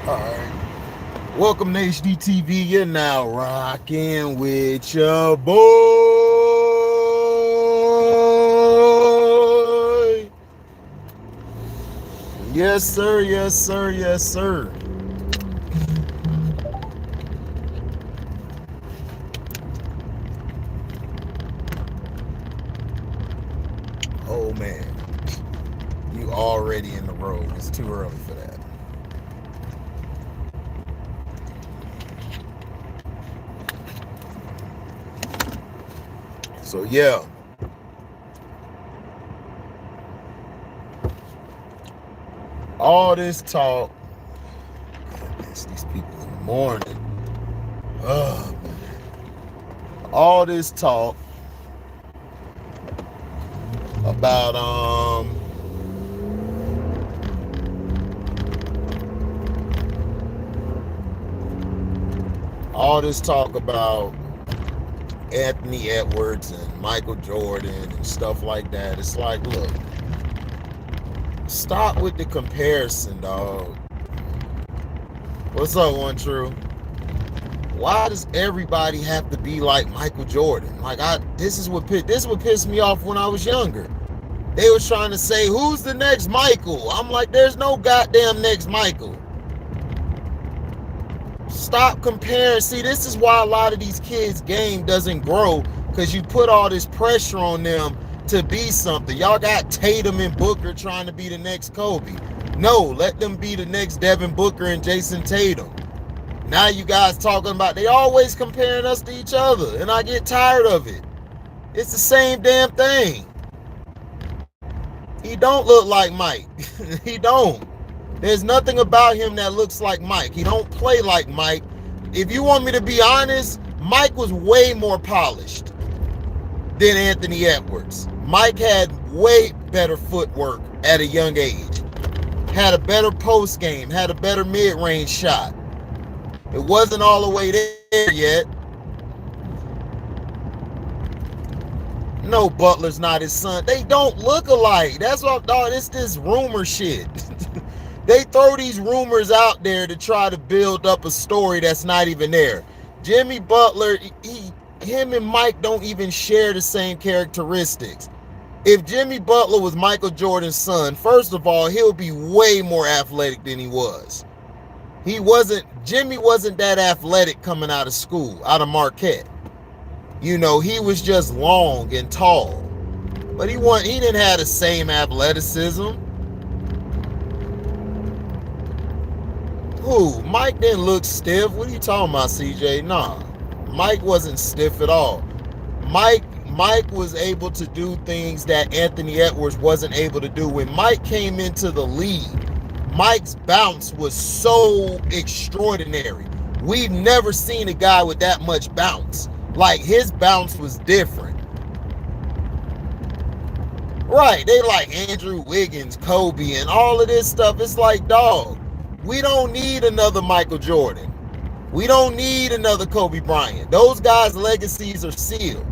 Alright. Welcome to HDTV. You're now rocking with your boy. Yes, sir. Yes, sir. Yes, sir. Oh, man. You already in the road. It's too early for that. So, yeah. All this talk. It's these people in the morning. Oh, man. All this talk about Anthony Edwards and Michael Jordan and stuff like that. It's like, look, stop with the comparison, dog. What's up, One True? Why does everybody have to be like Michael Jordan? Like, this would piss me off when I was younger. They was trying to say, who's the next Michael? I'm like, there's no goddamn next Michael. Stop comparing. See, this is why a lot of these kids' game doesn't grow, because you put all this pressure on them to be something. Y'all got Tatum and Booker trying to be the next Kobe. No, let them be the next Devin Booker and Jason Tatum. Now you guys talking about, they always comparing us to each other, and I get tired of it. It's the same damn thing. He don't look like Mike. He don't. There's nothing about him that looks like Mike. He don't play like Mike. If you want me to be honest, Mike was way more polished than Anthony Edwards. Mike had way better footwork at a young age. Had a better post game. Had a better mid-range shot. It wasn't all the way there yet. No, Butler's not his son. They don't look alike. That's what, dog. It's this rumor shit. They throw these rumors out there to try to build up a story that's not even there. Jimmy Butler, him and Mike don't even share the same characteristics. If Jimmy Butler was Michael Jordan's son, first of all, he'll be way more athletic than he was. Jimmy wasn't that athletic coming out of school, out of Marquette. You know, he was just long and tall. But he didn't have the same athleticism. Who? Mike didn't look stiff. What are you talking about, CJ? Nah. Mike wasn't stiff at all. Mike was able to do things that Anthony Edwards wasn't able to do. When Mike came into the league, Mike's bounce was so extraordinary. We've never seen a guy with that much bounce. Like, his bounce was different. Right, they like Andrew Wiggins, Kobe, and all of this stuff. It's like, dog, we don't need another Michael Jordan. We don't need another Kobe Bryant. Those guys' legacies are sealed.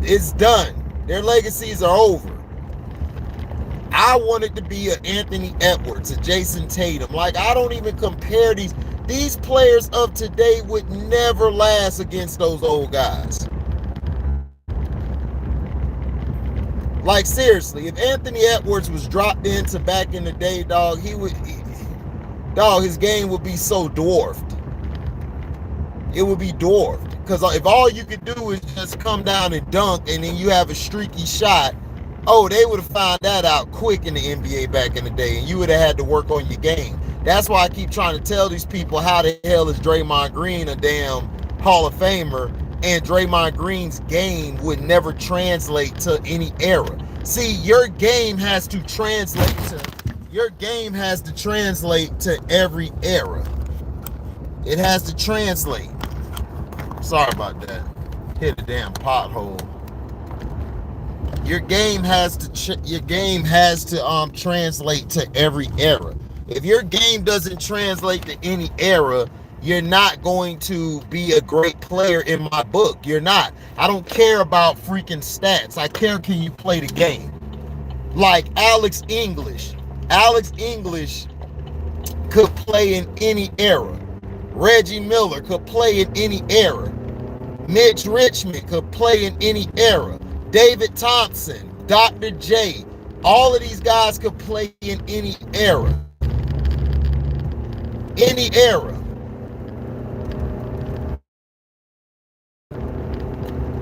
It's done. Their legacies are over. I want it to be an Anthony Edwards, a Jason Tatum. Like, I don't even compare these. These players of today would never last against those old guys. Like, seriously, if Anthony Edwards was dropped into back in the day, dog, his game would be so dwarfed. It would be dwarfed. Because if all you could do is just come down and dunk and then you have a streaky shot, they would have found that out quick in the NBA back in the day, and you would have had to work on your game. That's why I keep trying to tell these people, how the hell is Draymond Green a damn Hall of Famer, and Draymond Green's game would never translate to any era. See, your game has to translate to every era. It has to translate. Sorry about that. Hit a damn pothole. Your game has to translate to every era. If your game doesn't translate to any era, you're not going to be a great player in my book. You're not. I don't care about freaking stats. I care, can you play the game? Like Alex English could play in any era. Reggie Miller could play in any era. Mitch Richmond could play in any era. David Thompson, Dr. J, all of these guys could play in any era. Any era.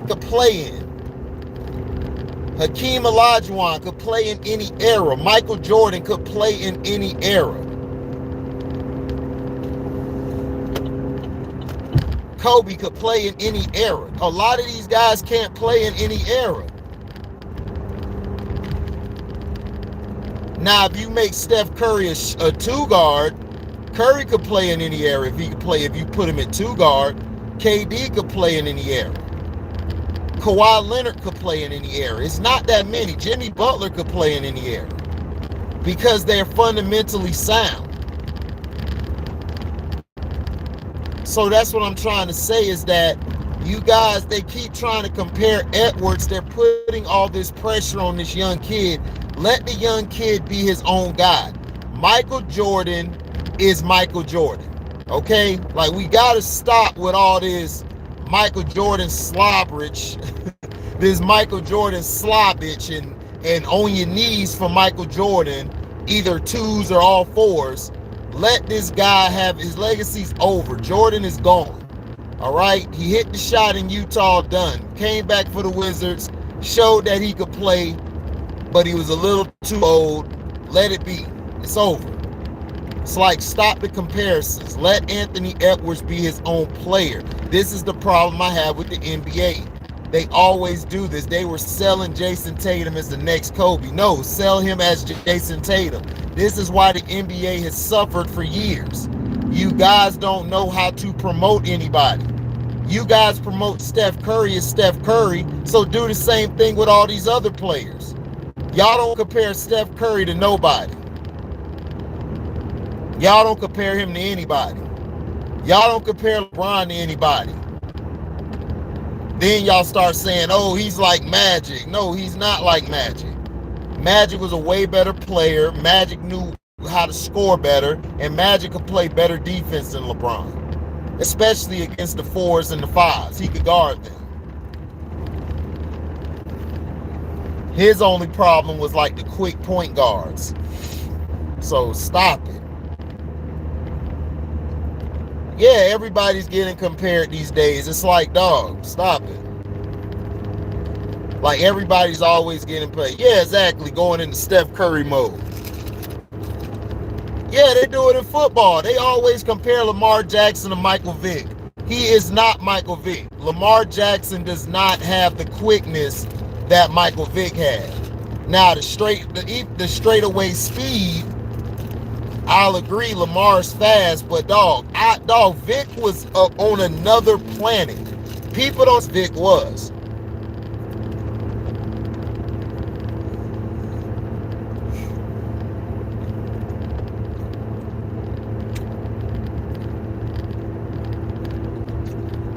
Could play in. Hakeem Olajuwon could play in any era. Michael Jordan could play in any era. Kobe could play in any era. A lot of these guys can't play in any era. Now, if you make Steph Curry a two guard, Curry could play in any era. If you put him at two guard, KD could play in any era. Kawhi Leonard could play in any era. It's not that many. Jimmy Butler could play in any era because they're fundamentally sound. So that's what I'm trying to say is that you guys, they keep trying to compare Edwards. They're putting all this pressure on this young kid. Let the young kid be his own guy. Michael Jordan is Michael Jordan. Okay? Like, we got to stop with all this Michael Jordan slobberage, this Michael Jordan slobbage and on your knees for Michael Jordan, either twos or all fours. Let this guy have his legacy's over. Jordan is gone. All right? He hit the shot in Utah, done. Came back for the Wizards, showed that he could play, but he was a little too old. Let it be. It's over. It's like, stop the comparisons. Let Anthony Edwards be his own player. This is the problem I have with the NBA. They always do this. They were selling Jason Tatum as the next Kobe. No, sell him as Jason Tatum. This is why the NBA has suffered for years. You guys don't know how to promote anybody. You guys promote Steph Curry as Steph Curry, so do the same thing with all these other players. Y'all don't compare Steph Curry to nobody. Y'all don't compare him to anybody. Y'all don't compare LeBron to anybody. Then y'all start saying, oh, he's like Magic. No, he's not like Magic. Magic was a way better player. Magic knew how to score better, and Magic could play better defense than LeBron, especially against the fours and the fives. He could guard them. His only problem was like the quick point guards. So stop it. Yeah, everybody's getting compared these days. It's like, dog, stop it. Like, everybody's always getting played. Yeah, exactly, going into Steph Curry mode. Yeah, they do it in football. They always compare Lamar Jackson to Michael Vick. He is not Michael Vick. Lamar Jackson does not have the quickness that Michael Vick had. Now, the straightaway speed, I'll agree, Lamar's fast, but Vic was on another planet. People don't know Vic was.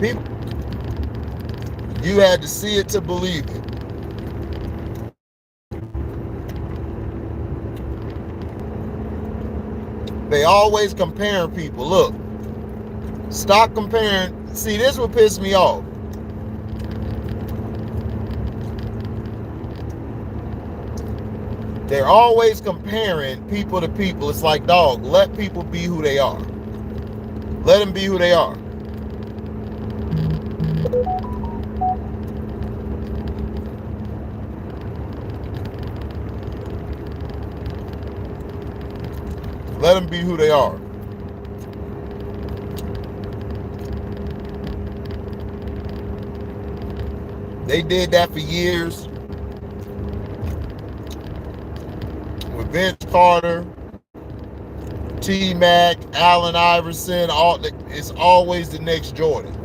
People, you had to see it to believe it. They always comparing people. Look, stop comparing. See, this would piss me off. They're always comparing people to people. It's like, dog, let people be who they are. Let them be who they are. Let them be who they are. They did that for years with Vince Carter, T-Mac, Allen Iverson. It's always the next Jordan.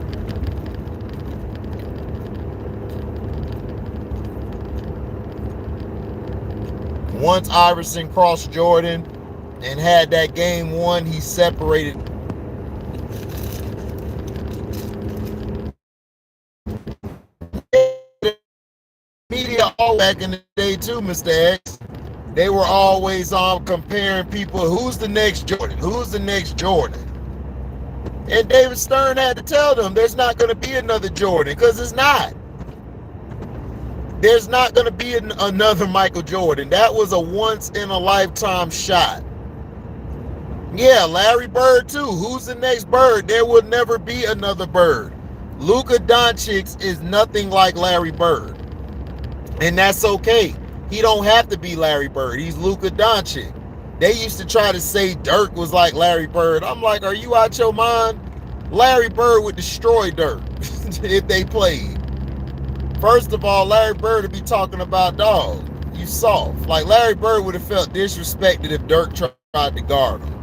Once Iverson crossed Jordan and had that game won, he separated. Media all back in the day too, Mr. X. They were always comparing people. Who's the next Jordan? Who's the next Jordan? And David Stern had to tell them there's not going to be another Jordan, because it's not. There's not going to be another Michael Jordan. That was a once-in-a-lifetime shot. Yeah, Larry Bird too. Who's the next Bird? There will never be another Bird. Luka Doncic is nothing like Larry Bird. And that's okay. He don't have to be Larry Bird. He's Luka Doncic. They used to try to say Dirk was like Larry Bird. I'm like, are you out your mind? Larry Bird would destroy Dirk if they played. First of all, Larry Bird would be talking about, dog, you soft. Like, Larry Bird would have felt disrespected if Dirk tried to guard him.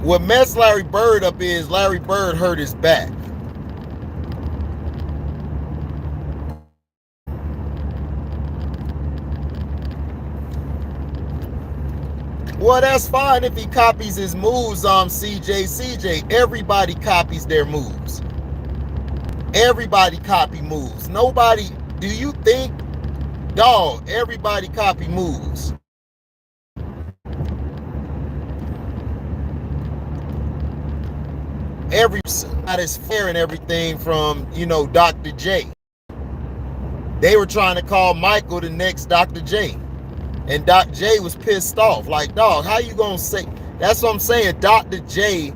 What messed Larry Bird up is Larry Bird hurt his back. Well, that's fine if he copies his moves on CJ. Everybody copies their moves. Everybody copy moves. Nobody, do you think, dog, everybody copy moves. Every that is fair and everything from, Dr. J. They were trying to call Michael the next Dr. J. And Dr. J was pissed off. Like, dog, how you gonna say? That's what I'm saying. Dr. J,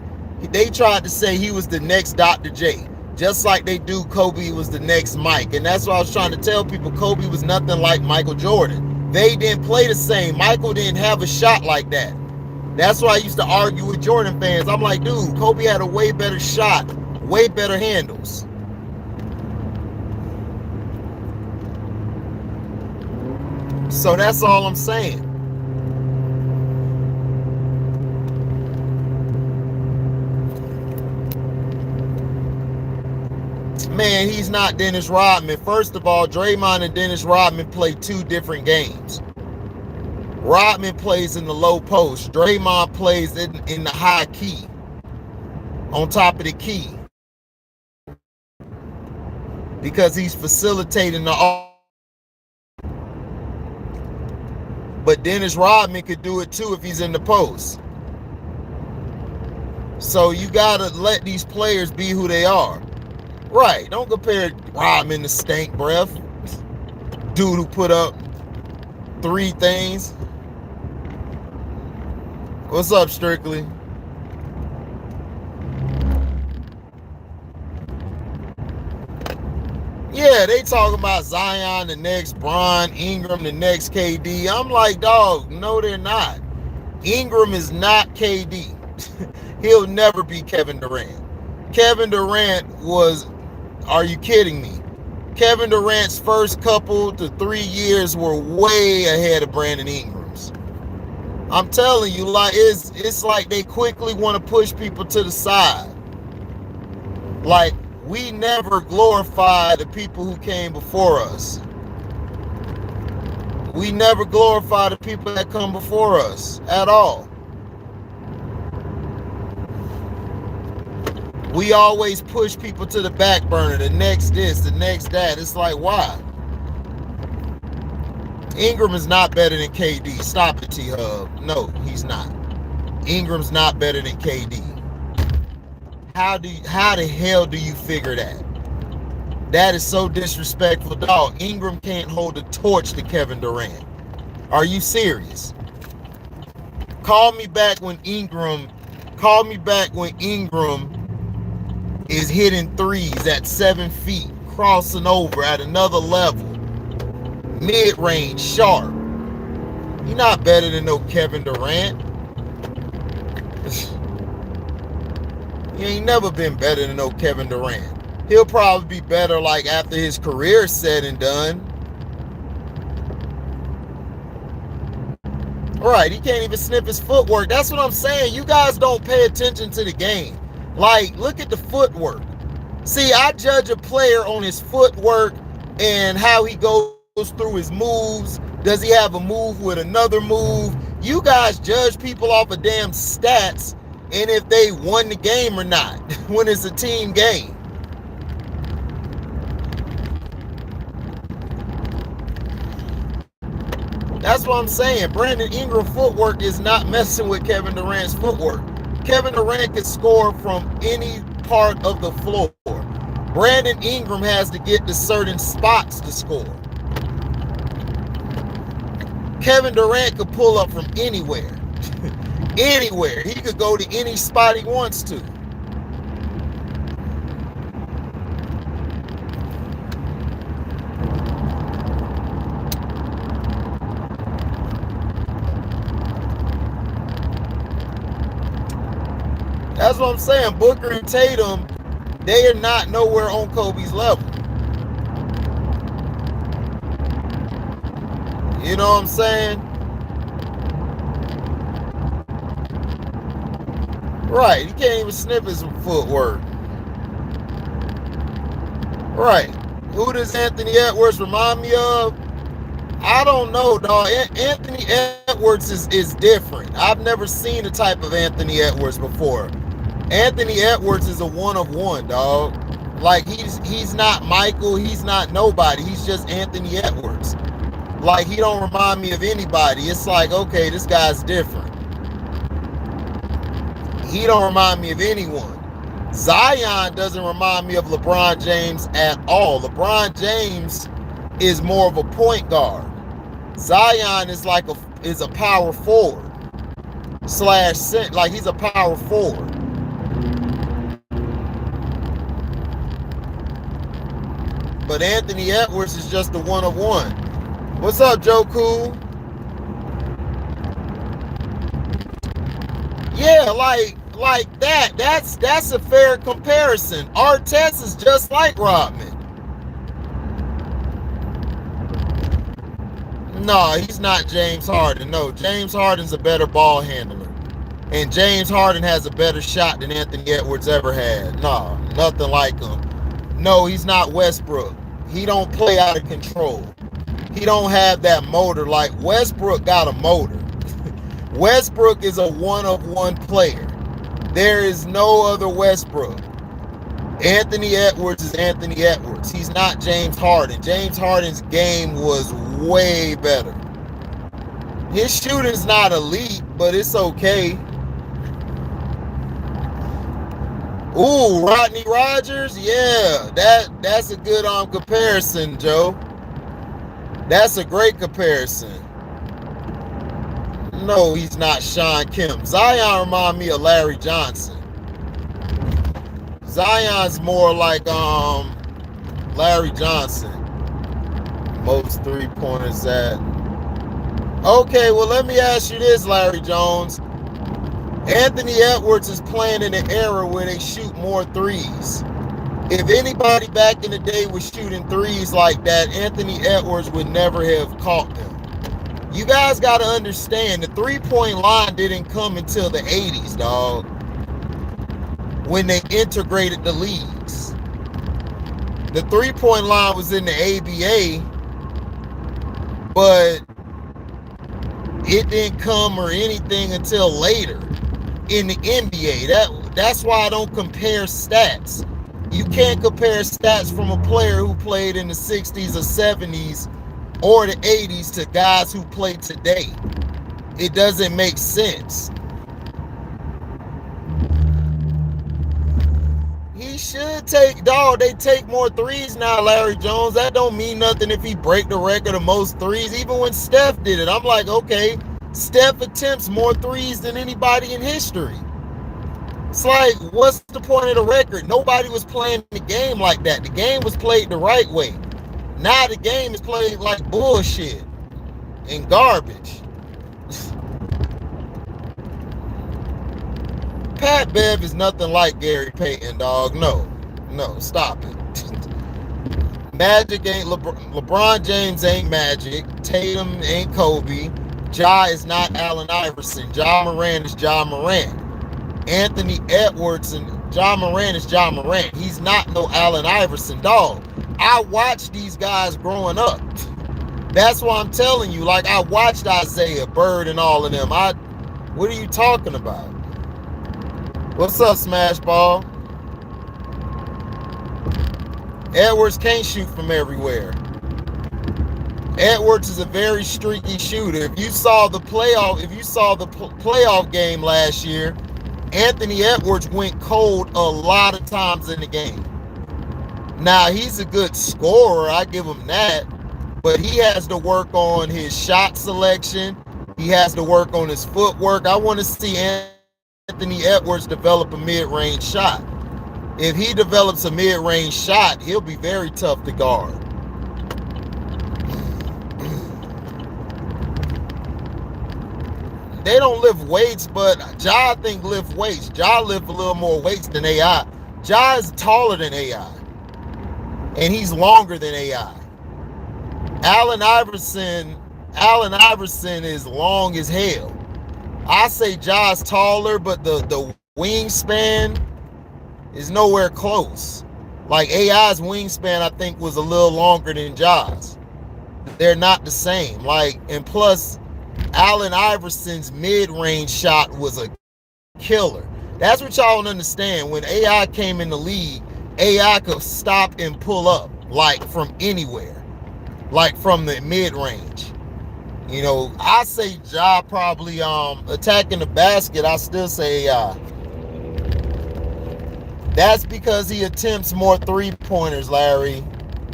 they tried to say he was the next Dr. J. Just like they do Kobe was the next Mike. And that's what I was trying to tell people. Kobe was nothing like Michael Jordan. They didn't play the same. Michael didn't have a shot like that. That's why I used to argue with Jordan fans. I'm like, dude, Kobe had a way better shot, way better handles. So that's all I'm saying. Man, he's not Dennis Rodman. First of all, Draymond and Dennis Rodman play two different games. Rodman plays in the low post. Draymond plays in the high key, on top of the key, because he's facilitating the. But Dennis Rodman could do it too if he's in the post. So you gotta let these players be who they are. Right, don't compare Rodman to stank breath. Dude who put up 3 things. What's up, Strictly? Yeah, they talking about Zion the next Bron, Ingram the next KD. I'm like, dog, no, they're not. Ingram is not KD. He'll never be Kevin Durant. Kevin Durant was, are you kidding me? Kevin Durant's first couple to 3 years were way ahead of Brandon Ingram's. I'm telling you, like, it's like they quickly want to push people to the side. Like, we never glorify the people who came before us. We never glorify the people that come before us at all. We always push people to the back burner, the next this, the next that. It's like, why? Ingram is not better than KD. Stop it, T-Hub. No, he's not. Ingram's not better than KD. How the hell do you figure that? That is so disrespectful, dog. Ingram can't hold a torch to Kevin Durant. Are you serious? Call me back when Ingram is hitting threes at 7 feet, crossing over at another level, mid-range, sharp. You're not better than no Kevin Durant. He ain't never been better than no Kevin Durant. He'll probably be better like after his career's said and done. Right, he can't even sniff his footwork. That's what I'm saying. You guys don't pay attention to the game. Like, look at the footwork. See, I judge a player on his footwork and how he goes through his moves. Does he have a move with another move? You guys judge people off of damn stats and if they won the game or not when it's a team game. That's what I'm saying. Brandon Ingram footwork is not messing with Kevin Durant's footwork. Kevin Durant can score from any part of the floor. Brandon Ingram has to get to certain spots to score. Kevin Durant could pull up from anywhere. Anywhere. He could go to any spot he wants to. That's what I'm saying. Booker and Tatum, they are not nowhere on Kobe's level. You know what I'm saying? Right. He can't even sniff his footwork. Right. Who does Anthony Edwards remind me of? I don't know, dog. Anthony Edwards is different. I've never seen the type of Anthony Edwards before. Anthony Edwards is a one of one, dog. Like he's not Michael, he's not nobody. He's just Anthony Edwards. Like he don't remind me of anybody. It's like, okay, this guy's different. He don't remind me of anyone. Zion doesn't remind me of LeBron James at all. LeBron James is more of a point guard. Zion is like a power forward slash center. Like he's a power forward. But Anthony Edwards is just a one of one. What's up, Joe Cool? Yeah, like that. That's a fair comparison. Artest is just like Rodman. No, he's not James Harden. No, James Harden's a better ball handler. And James Harden has a better shot than Anthony Edwards ever had. No, nothing like him. No, he's not Westbrook. He don't play out of control. He don't have that motor. Like Westbrook got a motor. Westbrook is a one-of-one player. There is no other Westbrook. Anthony Edwards is Anthony Edwards. He's not James Harden. James Harden's game was way better. His shooting's not elite, but it's okay. Ooh, Rodney Rogers? Yeah, that's a good comparison, Joe. That's a great comparison. No, he's not Sean Kemp. Zion remind me of Larry Johnson. Zion's more like Larry Johnson. Most three-pointers at. Okay, well, let me ask you this, Larry Jones. Anthony Edwards is playing in an era where they shoot more threes. If anybody back in the day was shooting threes like that, Anthony Edwards would never have caught them. You guys got to understand, the three-point line didn't come until the 80s, dog, when they integrated the leagues. The three-point line was in the ABA, but it didn't come or anything until later in the NBA. That's why I don't compare stats. You can't compare stats from a player who played in the 60s or 70s or the 80s to guys who play today. It doesn't make sense. He should take, dog, they take more threes now, Larry Jones. That don't mean nothing if he break the record of most threes. Even when Steph did it, I'm like, okay, Steph attempts more threes than anybody in history. It's like, what's the point of the record? Nobody was playing the game like that. The game was played the right way. Now the game is played like bullshit and garbage. Pat Bev is nothing like Gary Payton, dog. No, stop it. Magic ain't LeBron James ain't Magic. Tatum ain't Kobe. Ja is not Allen Iverson. Ja Morant is Ja Morant. Anthony Edwards and Ja Morant is Ja Morant. He's not no Allen Iverson, dog. I watched these guys growing up. That's why I'm telling you. Like, I watched Isaiah, Bird, and all of them. What are you talking about? What's up, Smash Ball? Edwards can't shoot from everywhere. Edwards is a very streaky shooter. If you saw the playoff game last year, Anthony Edwards went cold a lot of times in the game. Now, he's a good scorer, I give him that, but he has to work on his shot selection. He has to work on his footwork. I want to see Anthony Edwards develop a mid-range shot. If he develops a mid-range shot, he'll be very tough to guard. They don't lift weights, but Ja, I think, lift weights. Ja lift a little more weights than AI. Ja is taller than AI, and he's longer than AI. Allen Iverson is long as hell. I say Ja's taller, but the wingspan is nowhere close. Like AI's wingspan, I think, was a little longer than Ja's. They're not the same. Like, and plus, Allen Iverson's mid-range shot was a killer. That's what y'all don't understand. When AI came in the league, AI could stop and pull up, like, from anywhere, like from the mid-range. You know, I say Ja probably attacking the basket. I still say AI. That's because he attempts more three-pointers, Larry.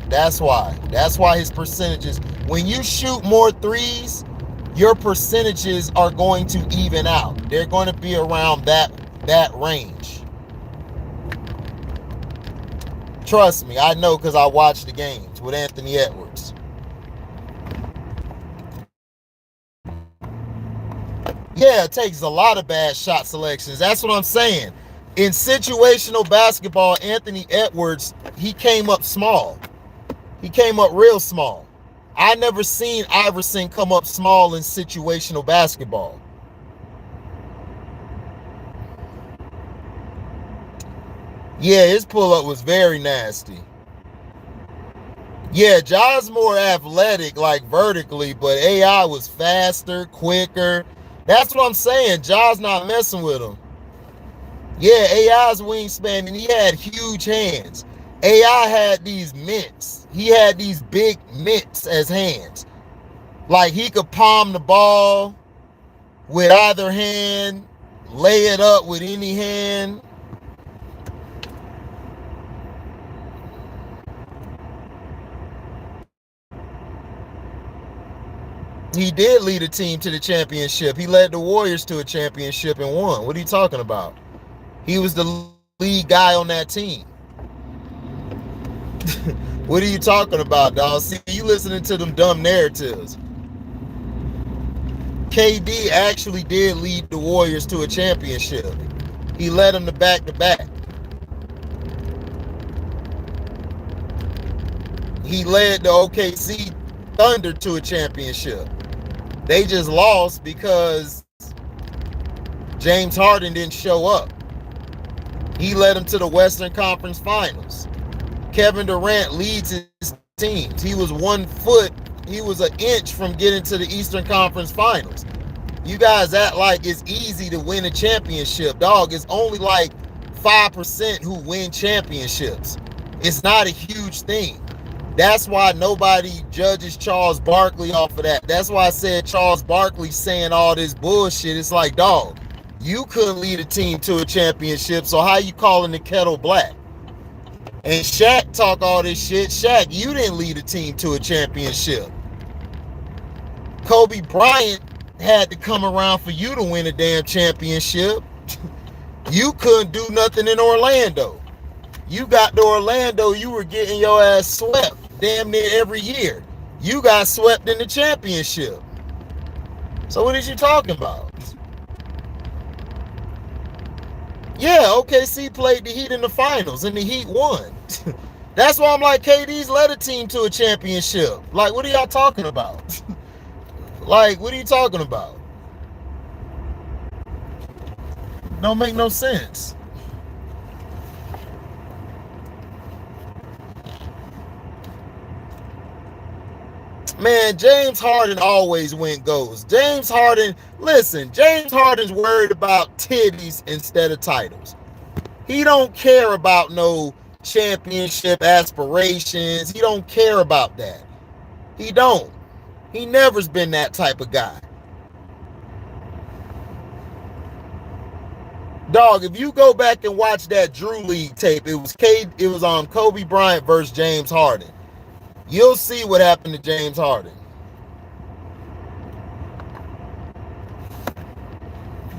That's why. That's why his percentages. When you shoot more threes, your percentages are going to even out. They're going to be around that range. Trust me, I know, because I watch the games with Anthony Edwards. Yeah, it takes a lot of bad shot selections. That's what I'm saying. In situational basketball, Anthony Edwards, he came up small. He came up real small. I never seen Iverson come up small in situational basketball. Yeah, his pull-up was very nasty. Yeah, Ja's more athletic, like vertically, but AI was faster, quicker. That's what I'm saying. Ja's not messing with him. Yeah, AI's wingspan, and he had huge hands. AI had these mitts. He had these big mitts as hands. Like, he could palm the ball with either hand, lay it up with any hand. He did lead a team to the championship. He led the Warriors to a championship and won. What are you talking about? He was the lead guy on that team. What are you talking about, dog? See, you listening to them dumb narratives. KD actually did lead the Warriors to a championship. He led them to back-to-back. He led the OKC Thunder to a championship. They just lost because James Harden didn't show up. He led them to the Western Conference Finals. Kevin Durant leads his teams. He was 1 foot, he was an inch from getting to the Eastern Conference Finals. You guys act like it's easy to win a championship. Dog, it's only like 5% who win championships. It's not a huge thing. That's why nobody judges Charles Barkley off of that. That's why I said Charles Barkley saying all this bullshit. It's like, dog, you couldn't lead a team to a championship, so how you calling the kettle black? And Shaq talk all this shit. Shaq, you didn't lead a team to a championship. Kobe Bryant had to come around for you to win a damn championship. You couldn't do nothing in Orlando. You got to Orlando, you were getting your ass swept damn near every year. You got swept in the championship. So what is you talking about? Yeah, OKC played the Heat in the finals, and the Heat won. That's why I'm like, KD's led a team to a championship. Like, what are y'all talking about? Like, what are you talking about? Don't make no sense. Man, James Harden always win goals. James Harden, listen, James Harden's worried about titties instead of titles. He don't care about no championship aspirations. He don't care about that. He don't. He never's been that type of guy. Dog, if you go back and watch that Drew League tape, it was Kobe Bryant versus James Harden. You'll see what happened to James Harden.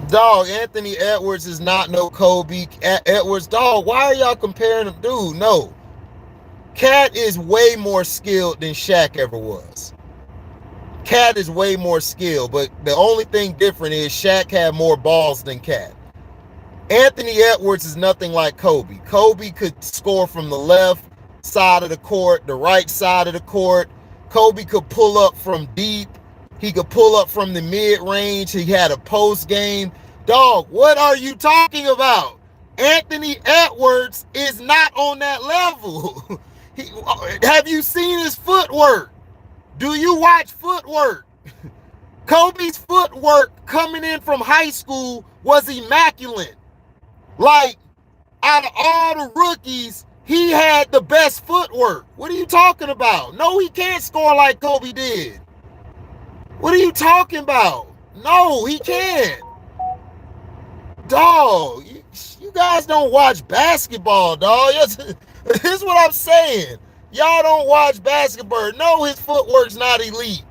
Dog, Anthony Edwards is not no Kobe. Edwards, dog, why are y'all comparing them? Dude, no. Cat is way more skilled than Shaq ever was. Cat is way more skilled, but the only thing different is Shaq had more balls than Cat. Anthony Edwards is nothing like Kobe. Kobe could score from the left side of the court, the right side of the court. Kobe could pull up from deep. He could pull up from the mid-range. He had a post game. Dog, what are you talking about? Anthony Edwards is not on that level. Have you seen his footwork? Do you watch footwork? Kobe's footwork coming in from high school was immaculate. Like, out of all the rookies, he had the best footwork. What are you talking about? No, he can't score like Kobe did. What are you talking about? No, he can't. Dog, you guys don't watch basketball, dog. This is what I'm saying. Y'all don't watch basketball. No, his footwork's not elite.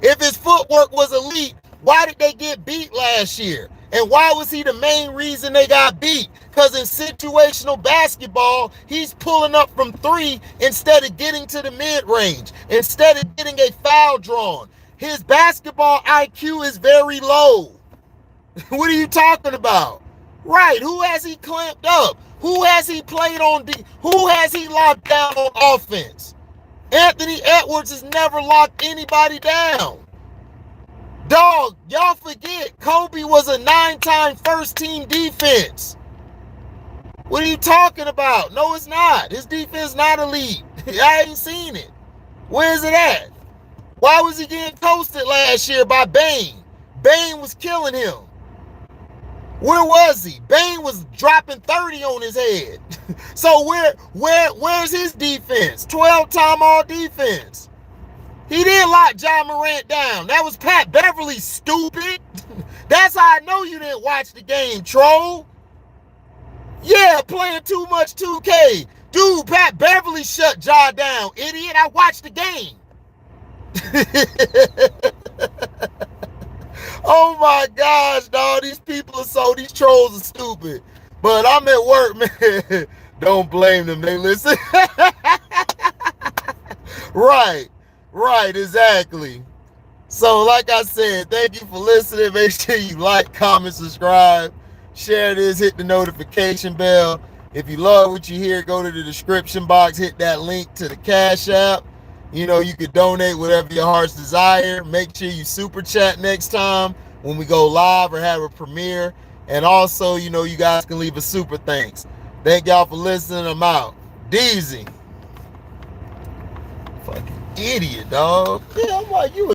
If his footwork was elite, why did they get beat last year? And why was he the main reason they got beat? Because in situational basketball, he's pulling up from three instead of getting to the mid-range, instead of getting a foul drawn. His basketball IQ is very low. What are you talking about? Right, who has he clamped up? Who has he played on? Who has he locked down on offense? Anthony Edwards has never locked anybody down. Dog, y'all forget, Kobe was a 9-time first-team defense. What are you talking about? No, it's not. His defense not elite. I ain't seen it. Where is it at? Why was he getting toasted last year by Bane? Bane was killing him. Where was he? Bane was dropping 30 on his head. So where's his defense? 12-time all defense. He didn't lock John Morant down. That was Pat Beverly, stupid. That's how I know you didn't watch the game, troll. Yeah, playing too much 2K. Dude, Pat Beverly shut Ja down, idiot. I watched the game. Oh my gosh, dog. These trolls are stupid. But I'm at work, man. Don't blame them. They listen. Right, exactly. So like I said, thank you for listening. Make sure you like, comment, subscribe, share this, hit the notification bell. If you love what you hear, go to the description box, hit that link to the Cash App. You know, you could donate whatever your heart's desire. Make sure you super chat next time when we go live or have a premiere. And also, you know, you guys can leave a super thanks. Thank y'all for listening. I'm out. Deezy. Fucking idiot, dog. Yeah, I'm like, you